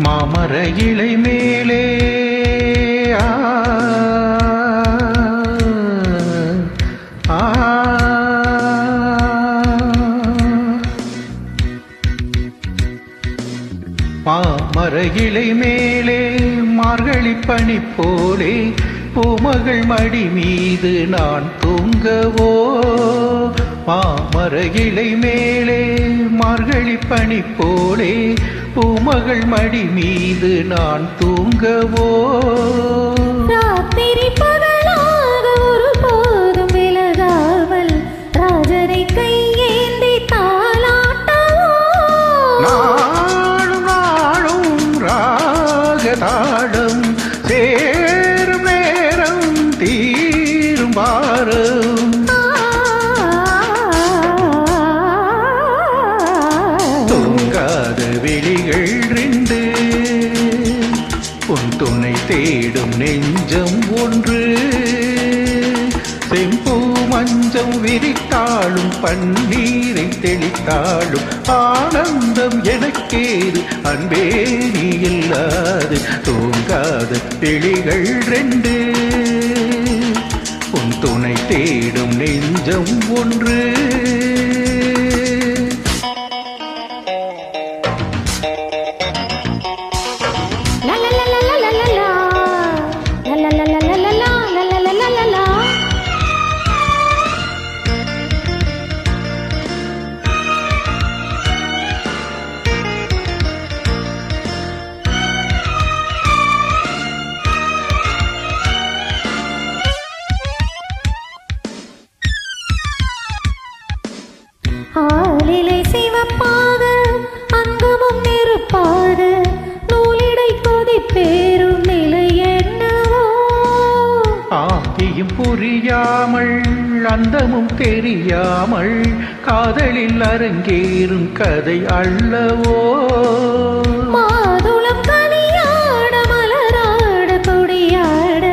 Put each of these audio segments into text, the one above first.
மாமர இலை மேலே மாமர இலை மேலே மார்கழி பனி போலே பூமகள் மடி மீது நான் தூங்கவோ மாமர இலை மேலே மார்கழி பனி போலே பூமகள் மடி மீது நான் தூங்கவோ ராத்திரி பகலாக ஒரு போதும் விலகாமல் ராஜனை கையேந்தி தாலாட்டவோ நாளும் நாளும் ராகதாடம் சேரும் நேரம் தீரும் பாரம் விழிகள் ரெண்டு உன் துணை தேடும் நெஞ்சம் ஒன்று செம்பூ மஞ்சம் விரித்தாளும் பன்னீரை தெளித்தாளும் ஆனந்தம் எனக்கேது அன்பே நீ இல்லாது தூங்காத விழிகள் ரெண்டு உன் துணை தேடும் நெஞ்சம் ஒன்று ஆலிலை சிவப்பாக அங்கமும் நெருப்பாக நூலிடை கொதிப்பேறும் நிலை என்னவோ ஆதியும் புரியாமல் அந்தமும் தெரியாமல் காதலில் அரங்கேறும் கதை அல்லவோ மாதுளம் கனியாட மலராட கொடியாட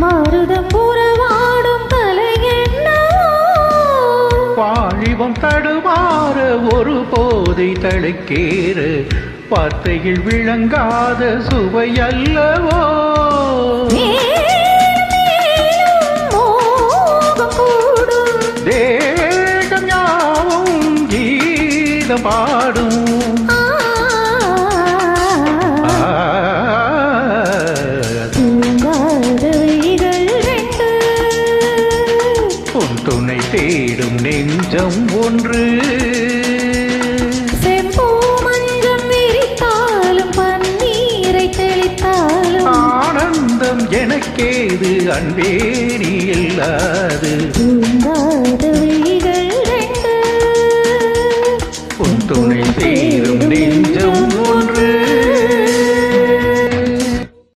மாருதம் புறவாடும் கலை என்னவோ வாழிவம் தடுமாற ஒரு போதை தழுக்கேற வார்த்தையில் விளங்காத சுவை அல்லவோ தேகம் யாவும் கீதம் பாடும் உன் துணை தேடும் நெஞ்சம் ஒன்று செம்பூ மஞ்சம் விரித்தாலும் பன்னீரை தெளித்தாலும் ஆனந்தம் எனக்கேது அன்பே நீ இல்லாது